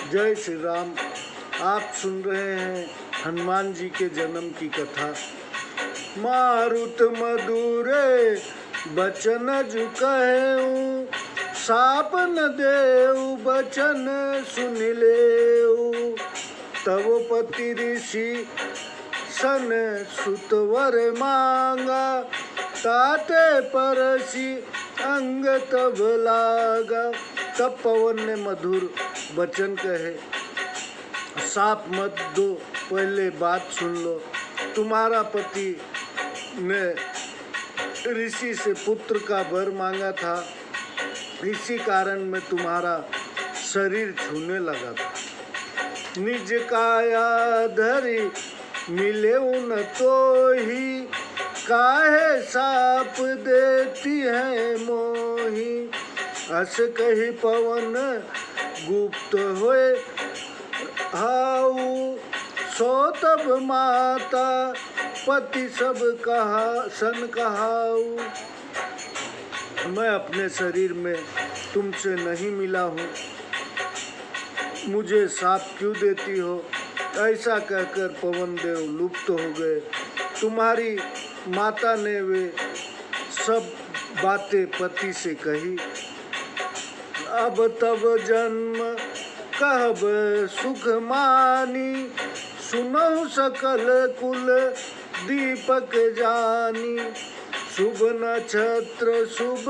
जय श्री राम। आप सुन रहे हैं हनुमान जी के जन्म की कथा। मारुत मधुरे बचन जु कहूँ, साप न देऊ बचन सुन लेऊ। तब पति ऋषि सन सुतवर मांगा, ताते परसी अंग तब लागा। तब पवन ने मधुर वचन कहे, साप मत दो, पहले बात सुन लो। तुम्हारा पति ने ऋषि से पुत्र का वर मांगा था, इसी कारण मैं तुम्हारा शरीर छूने लगा था। निज काया धरी मिले न तो ही, काहे साप देती है मोही। अस कही पवन गुप्त होए हाउ, सो तब माता पति सब कहा सन कहाऊ। मैं अपने शरीर में तुमसे नहीं मिला हूँ, मुझे साप क्यों देती हो। ऐसा कहकर पवन देव लुप्त हो गए। तुम्हारी माता ने वे सब बातें पति से कही। अब तब जन्म कहब सुख मानी, सुनहु सकल कुल दीपक जानी। शुभ नक्षत्र शुभ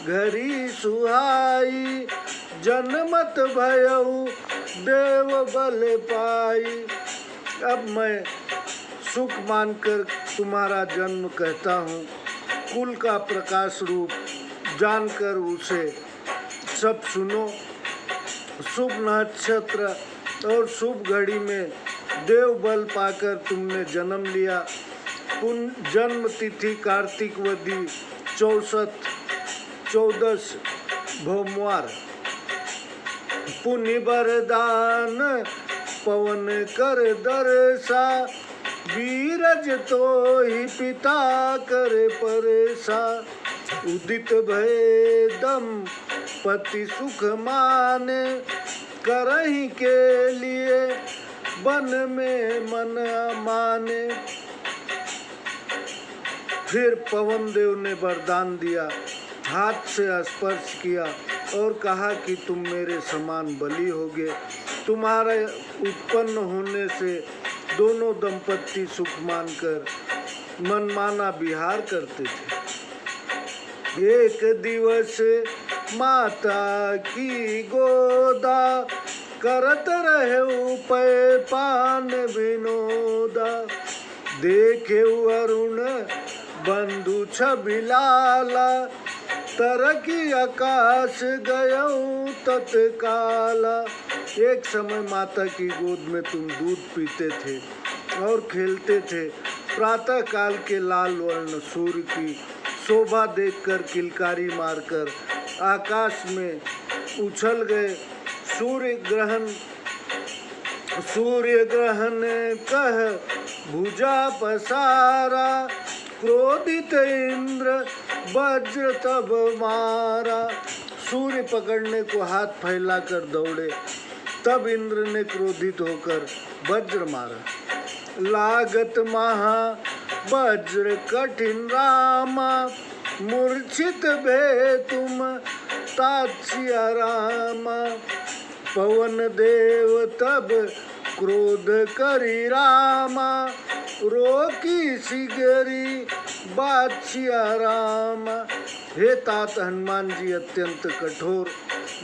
घड़ी सुहाई, जन्मत भयउ देव बल पाई। अब मैं सुख मानकर तुम्हारा जन्म कहता हूँ, कुल का प्रकाश रूप जानकर उसे सब सुनो। शुभ नक्षत्र और शुभ घड़ी में देव बल पाकर तुमने जन्म लिया। जन्म तिथि कार्तिक वदी 14 भोमवार। पुण्य वरदान पवन कर दरसा, बीरज तो ही पिता करे परसा। उदित भय दम पति सुख माने, करहि के लिए वन में मन माने। फिर पवन देव ने वरदान दिया, हाथ से स्पर्श किया और कहा कि तुम मेरे समान बली होगे। तुम्हारे उत्पन्न होने से दोनों दंपत्ति सुख मानकर मनमाना विहार करते थे। एक दिवस माता की गोदा, करत रहे उपय पान विनोदा। देखे अरुण बंधु छबिलाला, तरकी आकाश गयऊ तत्काला। एक समय माता की गोद में तुम दूध पीते थे और खेलते थे। प्रातः काल के लाल वर्ण सूर्य की शोभा देखकर किलकारी मारकर आकाश में उछल गए। सूर्य ग्रहण कह भुजा पसारा, क्रोधित इंद्र वज्र तब मारा। सूर्य पकड़ने को हाथ फैलाकर दौड़े, तब इंद्र ने क्रोधित होकर वज्र मारा। लागत महा वज्र कठिन रामा, मूर्छित भे तुम तात्या रामा। पवन देव तब क्रोध करी रामा, रोकी सिगरी बादशिया रामा। हे तात हनुमान जी, अत्यंत कठोर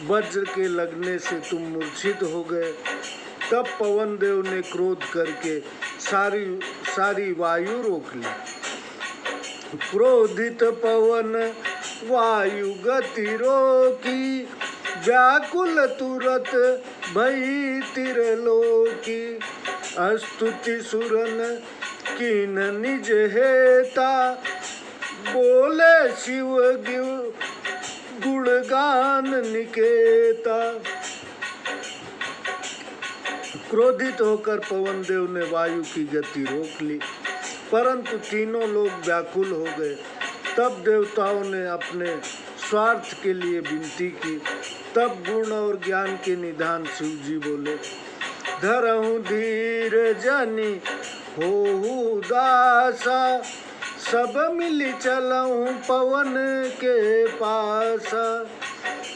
वज्र के लगने से तुम मूर्छित हो गए। तब पवन देव ने क्रोध करके सारी वायु रोक ली। क्रोधित पवन वायु गति रोकी, व्याकुल तुरत भई तिरलोकी। स्तुति सुरन कीन निज हेता, बोले शिव गुणगान निकेता। क्रोधित होकर पवन देव ने वायु की गति रोक ली, परंतु तीनों लोग व्याकुल हो गए। तब देवताओं ने अपने स्वार्थ के लिए विनती की, तब गुण और ज्ञान के निधान शिव जी बोले, धरहूँ धीर जनि होहु दासा, सब मिली चलऊँ पवन के पासा।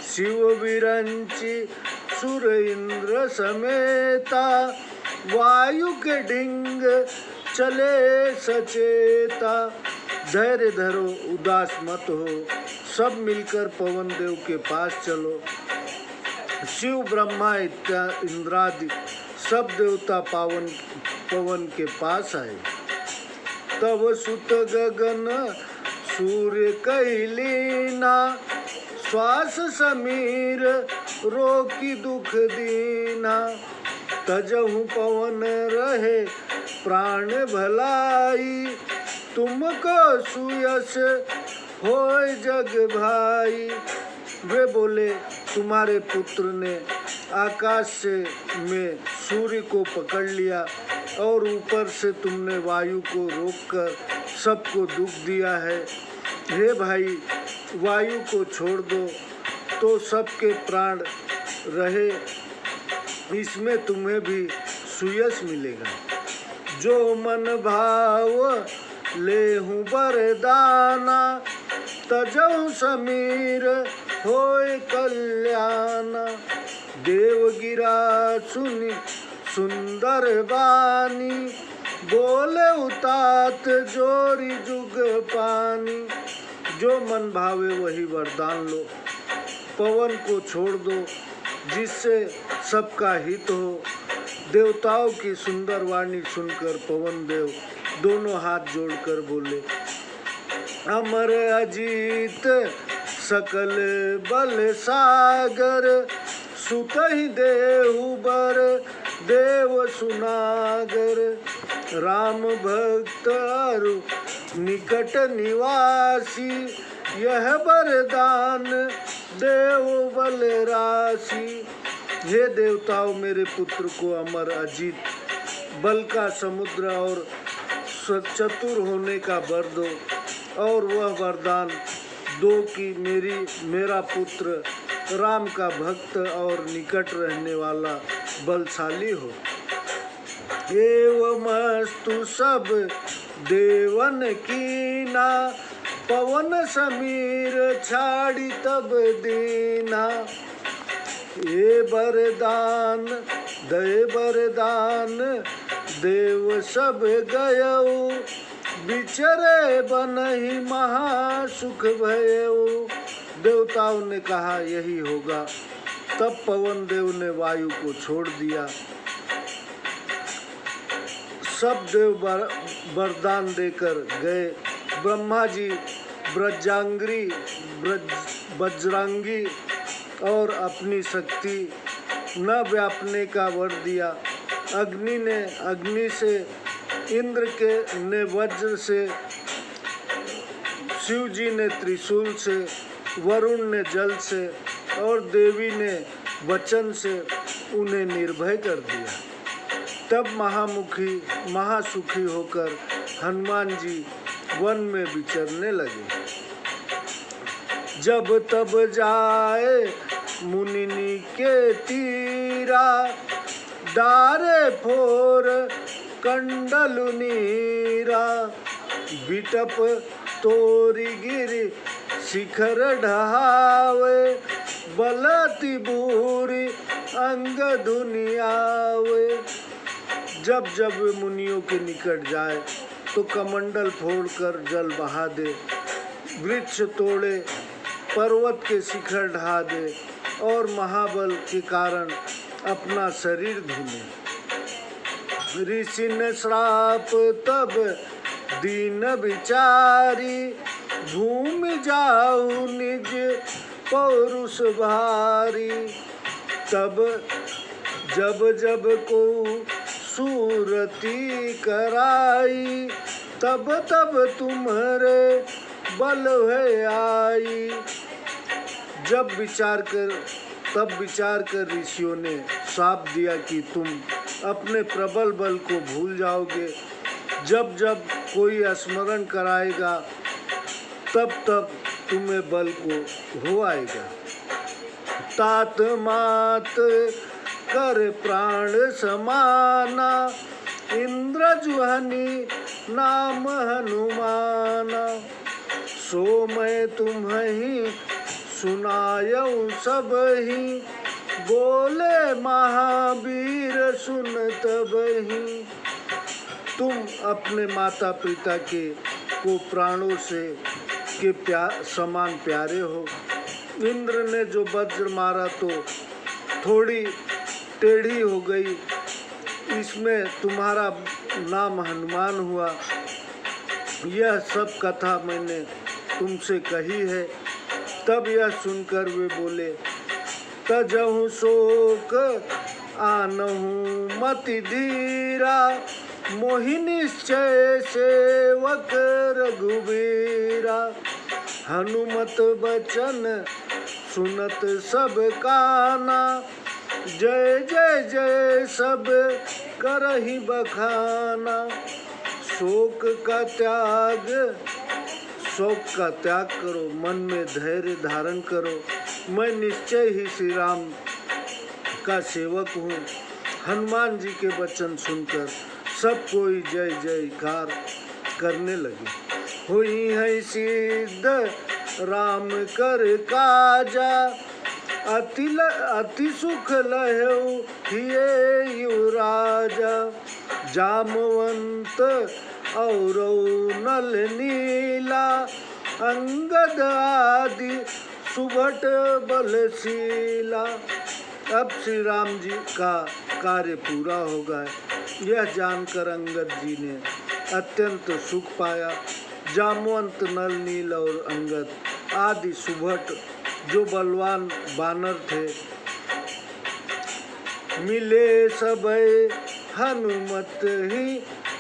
शिव विरंची सुर इंद्र समेता, वायु के ढिंग चले सचेता। धैर्य धरो, उदास मत हो, सब मिलकर पवन देव के पास चलो। शिव ब्रह्मा इत्यादि इंद्रादि सब देवता पवन के पास आए। तब सुत गगन सूर्य कैलीना, श्वास समीर रोकी दुख दीना। तजहु पवन रहे प्राण भलाई, तुमको सुयस होय जग भाई। वे बोले, तुम्हारे पुत्र ने आकाश से में सूर्य को पकड़ लिया और ऊपर से तुमने वायु को रोककर सबको दुख दिया है। हे भाई, वायु को छोड़ दो तो सबके प्राण रहे, इसमें तुम्हें भी सुयश मिलेगा। जो मन भाव लेहूं बरदाना, तजहु समीर होय कल्याणा। देव गिरा सुनि सुंदर बानी, बोले उतात जोरी जुग पानी। जो मन भावे वही वरदान लो, पवन को छोड़ दो जिससे सबका हित हो। देवताओं की सुंदर वाणी सुनकर पवन देव दोनों हाथ जोड़कर बोले, अमर अजीत सकल बल सागर, सुतहि देहु बर देव सुनागर। राम भक्त अरु निकट निवासी, यह वरदान देव बल राशि। हे देवताओं, मेरे पुत्र को अमर अजीत बल का समुद्र और चतुर होने का वर दो, और वह वरदान दो कि मेरा पुत्र राम का भक्त और निकट रहने वाला बलशाली हो। एवमस्तु सब देवन कीना, पवन समीर छाड़ी तब दीना। ये वरदान दे वरदान देव सब गयऊ, बिचरे बनहि महासुख भयऊ। देवताओं ने कहा यही होगा। तब पवन देव ने वायु को छोड़ दिया। सब देव वरदान देकर गए। ब्रह्मा जी बजरंगी और अपनी शक्ति न व्यापने का वर दिया। अग्नि से इंद्र ने वज्र से, शिव जी ने त्रिशूल से, वरुण ने जल से और देवी ने वचन से उन्हें निर्भय कर दिया। तब महासुखी होकर हनुमान जी वन में विचरने लगे। जब तब जाए मुनि के तीरा, डारे फोर कंडलु नीरा। बिटप तोरी गिरी शिखर ढहावे, बलति बूरी अंग दुनियावे। जब जब वे मुनियों के निकट जाए तो कमंडल फोड़कर जल बहा दे, वृक्ष तोड़े, पर्वत के शिखर ढहा दे और महाबल के कारण अपना शरीर धुने। ऋषि ने श्राप तब दीन विचारी, भूमि जाऊ निज पौरुष भारी। तब जब को सूरती कराई, तब तुम्हारे बल है आई। तब विचार कर ऋषियों ने श्राप दिया कि तुम अपने प्रबल बल को भूल जाओगे। जब जब कोई स्मरण कराएगा तब तुम्हें बल को हो आएगा। तात मात कर प्राण समाना, इंद्र जुहनी नाम हनुमाना। सो मैं तुम्हें सुनायऊं सब ही, बोले महावीर सुन तब ही। तुम अपने माता पिता के को प्राणों से के समान प्यारे हो। इंद्र ने जो वज्र मारा तो थोड़ी टेढ़ी हो गई, इसमें तुम्हारा नाम हनुमान हुआ। यह सब कथा मैंने तुमसे कही है। तब यह सुनकर वे बोले, तजहु शोक आनहु मति धीरा, मोहि निश्चय सेवक रघुबीरा। हनुमत बचन सुनत सब काना, जय जय जय सब करहि बखाना। शोक का त्याग करो, मन में धैर्य धारण करो। मैं निश्चय ही श्री राम का सेवक हूँ। हनुमान जी के वचन सुनकर सब कोई जय जयकार करने लगे। हुई है सिद्ध राम कर काजा, अति सुख लहु हिये राजा। जामवंत और नल नीला, अंगद आदि सुभट बलशीला। अब श्री राम जी का कार्य पूरा हो गया। यह जानकर अंगद जी ने अत्यंत सुख पाया। जामवंत, नल नील और अंगद आदि सुभट जो बलवान बानर थे, मिले सबे हनुमत ही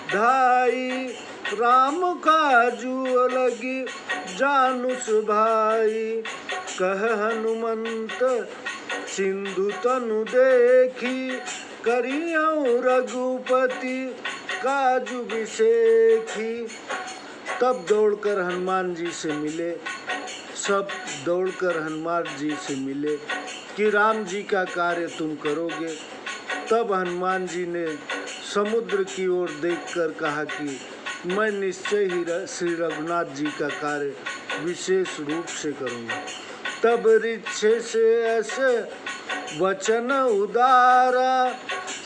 धाई। राम काजू लगी जानुस भाई, कह हनुमंत सिंधु तनु देखी। करियऊं रघुपति काजू विसेखी। तब दौड़कर हनुमान जी से मिले, सब दौड़कर हनुमान जी से मिले कि राम जी का कार्य तुम करोगे। तब हनुमान जी ने समुद्र की ओर देखकर कहा कि मैं निश्चय ही श्री रघुनाथ जी का कार्य विशेष रूप से करूँगा। तब रिच्छे से ऐसे वचन उदारा,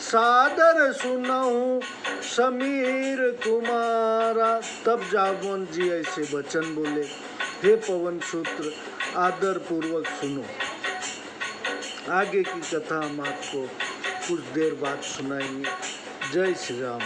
सादर सुनऊं समीर कुमारा। तब जामवंत जी ऐसे वचन बोले, हे पवन सूत्र आदर पूर्वक सुनो। आगे की कथा हम आपको कुछ देर बाद सुनाएंगे। जय श्री राम।